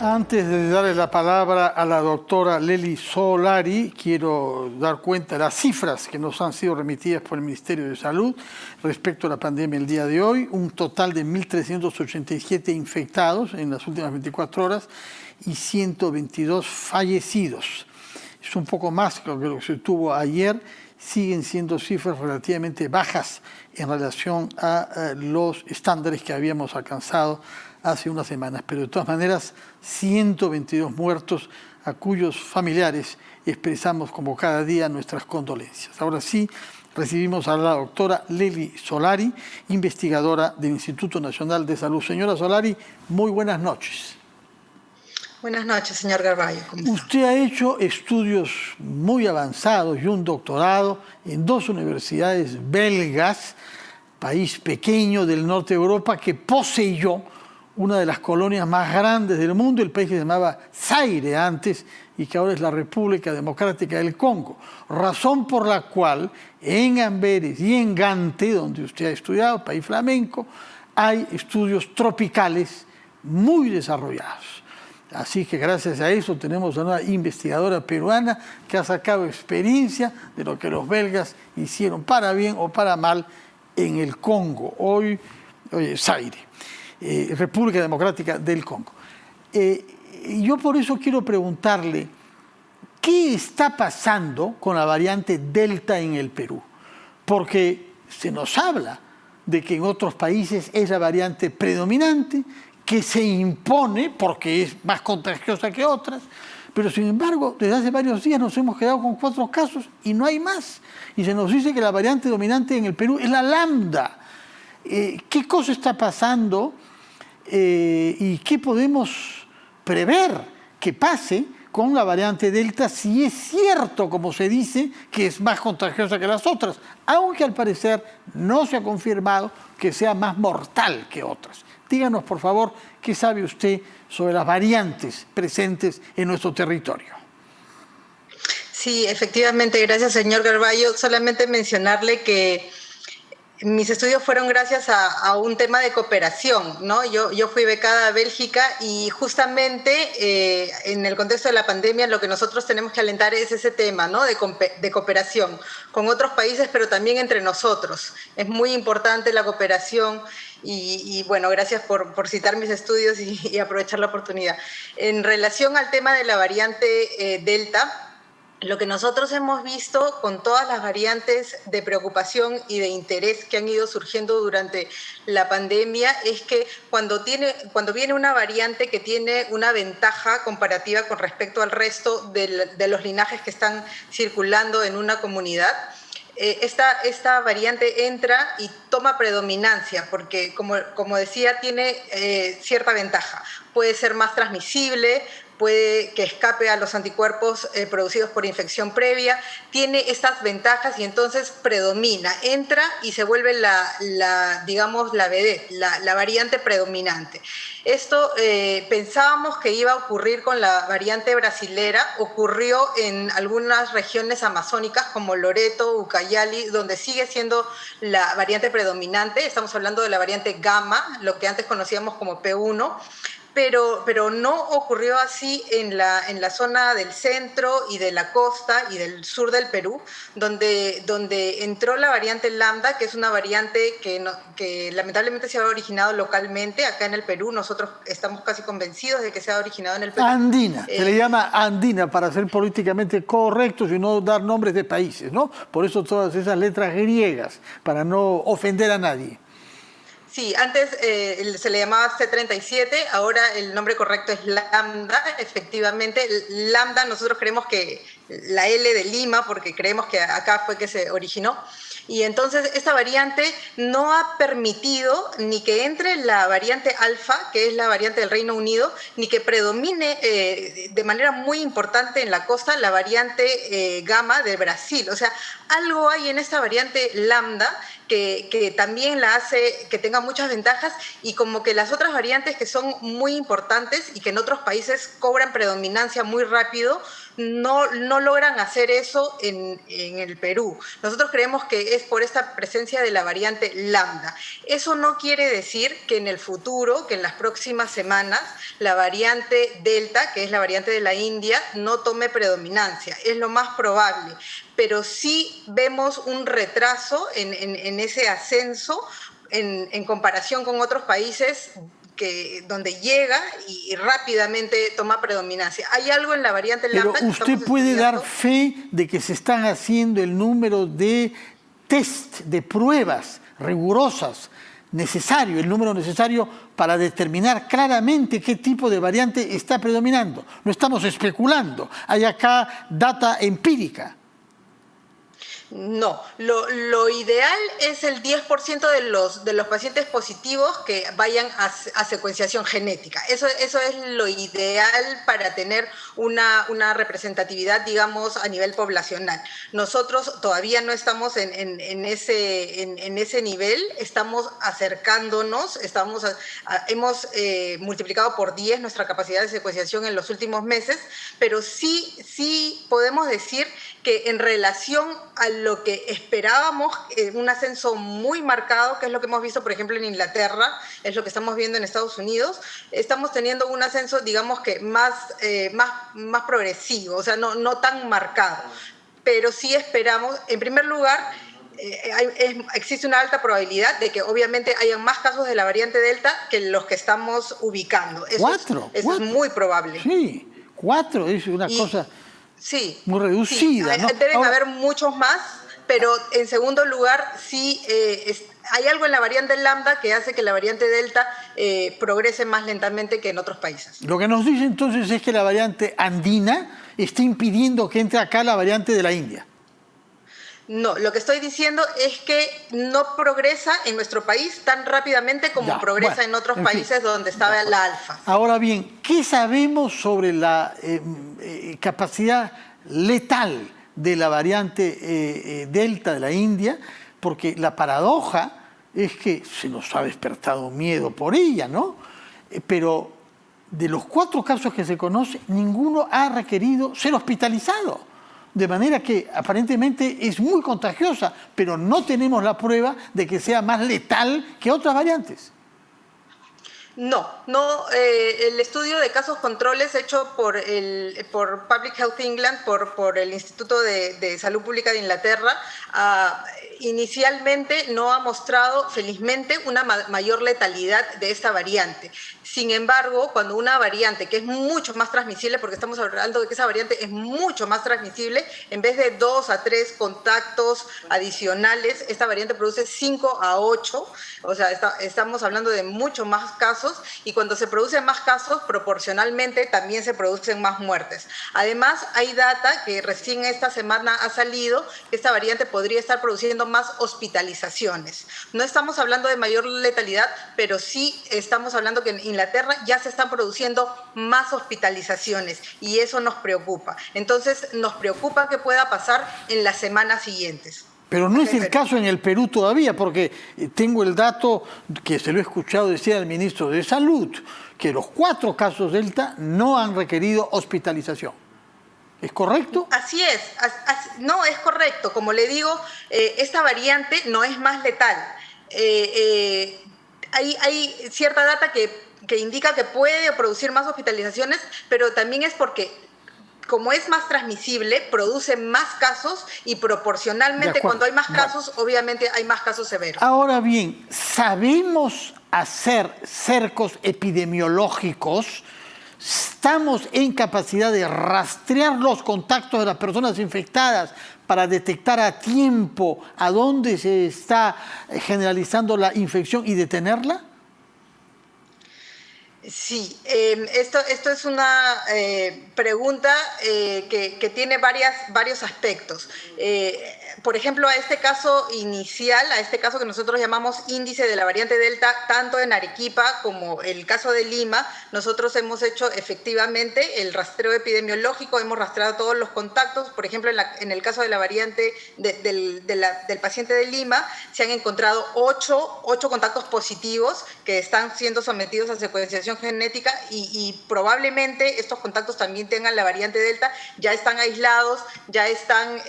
Antes de darle la palabra a la doctora Lely Solari, quiero dar cuenta de las cifras que nos han sido remitidas por el Ministerio de Salud respecto a la pandemia el día de hoy. Un total de 1.387 infectados en las últimas 24 horas y 122 fallecidos. Es un poco más que lo que se tuvo ayer. Siguen siendo cifras relativamente bajas en relación a los estándares que habíamos alcanzado hace unas semanas, pero de todas maneras 122 muertos a cuyos familiares expresamos como cada día nuestras condolencias. Ahora sí, recibimos a la doctora Lely Solari, investigadora del Instituto Nacional de Salud. Señora Solari, muy buenas noches. Buenas noches, señor Garballo. Usted ha hecho estudios muy avanzados y un doctorado en dos universidades belgas, país pequeño del norte de Europa que poseyó una de las colonias más grandes del mundo, el país que se llamaba Zaire antes y que ahora es la República Democrática del Congo. Razón por la cual en Amberes y en Gante, donde usted ha estudiado, país flamenco, hay estudios tropicales muy desarrollados. Así que gracias a eso tenemos a una investigadora peruana que ha sacado experiencia de lo que los belgas hicieron para bien o para mal en el Congo, hoy Zaire, República Democrática del Congo. Yo por eso quiero preguntarle, ¿qué está pasando con la variante Delta en el Perú? Porque se nos habla de que en otros países es la variante predominante, que se impone porque es más contagiosa que otras, pero sin embargo, desde hace varios días nos hemos quedado con 4 casos y no hay más. Y se nos dice que la variante dominante en el Perú es la lambda. ¿Qué cosa está pasando y qué podemos prever que pase con la variante Delta si es cierto, como se dice, que es más contagiosa que las otras, aunque al parecer no se ha confirmado que sea más mortal que otras? Díganos, por favor, ¿qué sabe usted sobre las variantes presentes en nuestro territorio? Sí, efectivamente, gracias, señor Garballo. Solamente mencionarle que mis estudios fueron gracias a un tema de cooperación, ¿no? Yo fui becada a Bélgica y justamente en el contexto de la pandemia lo que nosotros tenemos que alentar es ese tema, ¿no? De cooperación con otros países, pero también entre nosotros. Es muy importante la cooperación y bueno, gracias por citar mis estudios y aprovechar la oportunidad. En relación al tema de la variante Delta, lo que nosotros hemos visto con todas las variantes de preocupación y de interés que han ido surgiendo durante la pandemia es que cuando viene una variante que tiene una ventaja comparativa con respecto al resto de los linajes que están circulando en una comunidad, esta variante entra y toma predominancia porque, como decía, tiene cierta ventaja. Puede ser más transmisible, puede que escape a los anticuerpos producidos por infección previa, tiene estas ventajas y entonces predomina, entra y se vuelve digamos, la vedette, la variante predominante. Esto pensábamos que iba a ocurrir con la variante brasilera, ocurrió en algunas regiones amazónicas como Loreto, Ucayali, donde sigue siendo la variante predominante. Estamos hablando de la variante gamma, lo que antes conocíamos como P1, pero no ocurrió así en la zona del centro y de la costa y del sur del Perú, donde entró la variante lambda, que es una variante que lamentablemente se ha originado localmente acá en el Perú. Nosotros estamos casi convencidos de que se ha originado en el Perú. Andina, se le llama andina para ser políticamente correctos y no dar nombres de países, ¿no? Por eso todas esas letras griegas, para no ofender a nadie. Sí, antes se le llamaba C37, ahora el nombre correcto es lambda. Efectivamente, lambda nosotros creemos que la L de Lima, porque creemos que acá fue que se originó. Y entonces esta variante no ha permitido ni que entre la variante alfa, que es la variante del Reino Unido, ni que predomine de manera muy importante en la costa la variante gamma de Brasil. O sea, algo hay en esta variante lambda que también la hace que tenga muchas ventajas y como que las otras variantes que son muy importantes y que en otros países cobran predominancia muy rápido, no logran hacer eso en el Perú. Nosotros creemos que es por esta presencia de la variante Lambda. Eso no quiere decir que en el futuro, que en las próximas semanas, la variante Delta, que es la variante de la India, no tome predominancia. Es lo más probable. Pero sí vemos un retraso en ese ascenso en comparación con otros países donde llega y rápidamente toma predominancia. Hay algo en la variante Lambda. Pero usted puede dar fe de que se están haciendo el número de test, de pruebas rigurosas necesario, el número necesario para determinar claramente qué tipo de variante está predominando. No estamos especulando, hay acá data empírica. No, lo ideal es el 10% de los pacientes positivos que vayan a secuenciación genética. Eso es lo ideal para tener una representatividad, digamos, a nivel poblacional. Nosotros todavía no estamos en ese nivel, estamos acercándonos, hemos multiplicado por 10 nuestra capacidad de secuenciación en los últimos meses, pero sí podemos decir que en relación a lo que esperábamos, un ascenso muy marcado, que es lo que hemos visto, por ejemplo, en Inglaterra, es lo que estamos viendo en Estados Unidos, estamos teniendo un ascenso, digamos que más progresivo, o sea, no tan marcado. Pero sí esperamos, en primer lugar, existe una alta probabilidad de que obviamente hayan más casos de la variante Delta que los que estamos ubicando. Eso es muy probable. Sí, 4 es una cosa... Sí, muy reducida. Sí, ¿no? Deben haber muchos más, pero en segundo lugar, sí, hay algo en la variante Lambda que hace que la variante Delta progrese más lentamente que en otros países. Lo que nos dice entonces es que la variante andina está impidiendo que entre acá la variante de la India. No, lo que estoy diciendo es que no progresa en nuestro país tan rápidamente como progresa en otros países donde estaba la alfa. Ahora bien, ¿qué sabemos sobre la capacidad letal de la variante Delta de la India? Porque la paradoja es que se nos ha despertado miedo por ella, ¿no? Pero de los 4 casos que se conocen, ninguno ha requerido ser hospitalizado. De manera que aparentemente es muy contagiosa, pero no tenemos la prueba de que sea más letal que otras variantes. No, el estudio de casos controles hecho por Public Health England, por el Instituto de Salud Pública de Inglaterra, inicialmente no ha mostrado, felizmente, una mayor letalidad de esta variante. Sin embargo, cuando una variante que es mucho más transmisible, porque estamos hablando de que esa variante es mucho más transmisible, en vez de 2 a 3 contactos adicionales, esta variante produce 5 a 8, o sea, estamos hablando de mucho más casos, y cuando se producen más casos, proporcionalmente también se producen más muertes. Además, hay data que recién esta semana ha salido, que esta variante podría estar produciendo más hospitalizaciones. No estamos hablando de mayor letalidad, pero sí estamos hablando que en Inglaterra ya se están produciendo más hospitalizaciones y eso nos preocupa. Entonces, nos preocupa que pueda pasar en las semanas siguientes. Pero no es el caso en el Perú todavía, porque tengo el dato que se lo he escuchado decir al ministro de Salud, que los 4 casos Delta no han requerido hospitalización. ¿Es correcto? Así es, no es correcto. Como le digo, esta variante no es más letal. Hay cierta data que indica que puede producir más hospitalizaciones, pero también es porque, como es más transmisible, produce más casos y proporcionalmente cuando hay más casos, obviamente hay más casos severos. Ahora bien, ¿sabemos hacer cercos epidemiológicos? ¿Estamos en capacidad de rastrear los contactos de las personas infectadas para detectar a tiempo a dónde se está generalizando la infección y detenerla? Sí, esto es una pregunta que tiene varios aspectos. por ejemplo, a este caso inicial, a este caso que nosotros llamamos índice de la variante Delta, tanto en Arequipa como el caso de Lima, nosotros hemos hecho efectivamente el rastreo epidemiológico, hemos rastreado todos los contactos. Por ejemplo, en el caso de la variante del paciente de Lima, se han encontrado 8 contactos positivos que están siendo sometidos a secuenciación genética y probablemente estos contactos también tengan la variante Delta, ya están aislados, ya están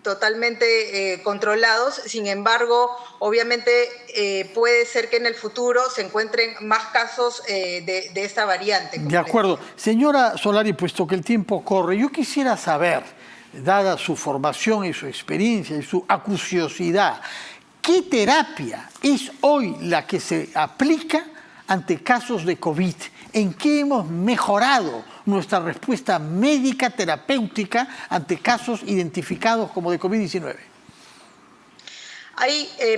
totalmente controlados. Sin embargo, obviamente puede ser que en el futuro se encuentren más casos de esta variante. De acuerdo. Señora Solari, puesto que el tiempo corre, yo quisiera saber, dada su formación y su experiencia y su acuciosidad, ¿qué terapia es hoy la que se aplica ante casos de COVID? ¿En qué hemos mejorado nuestra respuesta médica, terapéutica, ante casos identificados como de COVID-19?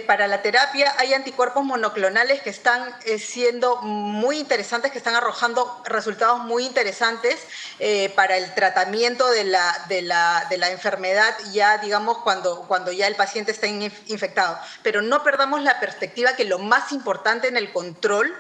Para la terapia hay anticuerpos monoclonales que están siendo muy interesantes, que están arrojando resultados muy interesantes para el tratamiento de la enfermedad, ya digamos cuando ya el paciente está infectado. Pero no perdamos la perspectiva que lo más importante en el control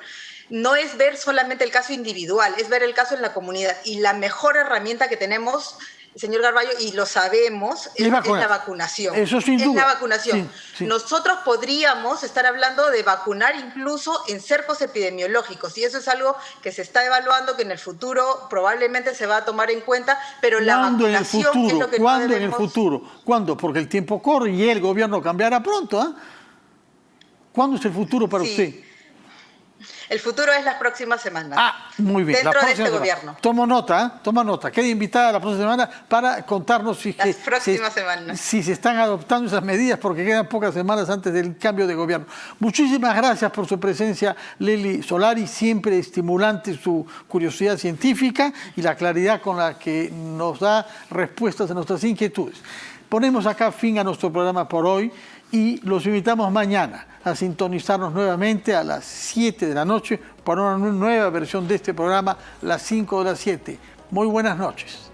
no es ver solamente el caso individual, es ver el caso en la comunidad. Y la mejor herramienta que tenemos, señor Garballo, y lo sabemos, es la vacunación. Eso sin duda. Es la vacunación. Sí. Nosotros podríamos estar hablando de vacunar incluso en cercos epidemiológicos, y eso es algo que se está evaluando, que en el futuro probablemente se va a tomar en cuenta, pero la vacunación es lo que ¿Cuándo no debemos... en el futuro? ¿Cuándo? Porque el tiempo corre y el gobierno cambiará pronto, ¿eh? ¿Cuándo es el futuro para usted? El futuro es las próximas semanas. Muy bien. Dentro de este gobierno. Toma nota. Queda invitada la próxima semana para contarnos si se están adoptando esas medidas, porque quedan pocas semanas antes del cambio de gobierno. Muchísimas gracias por su presencia, Lely Solari. Siempre estimulante su curiosidad científica y la claridad con la que nos da respuestas a nuestras inquietudes. Ponemos acá fin a nuestro programa por hoy y los invitamos mañana a sintonizarnos nuevamente a las 7 de la noche para una nueva versión de este programa, las 5 de las 7. Muy buenas noches.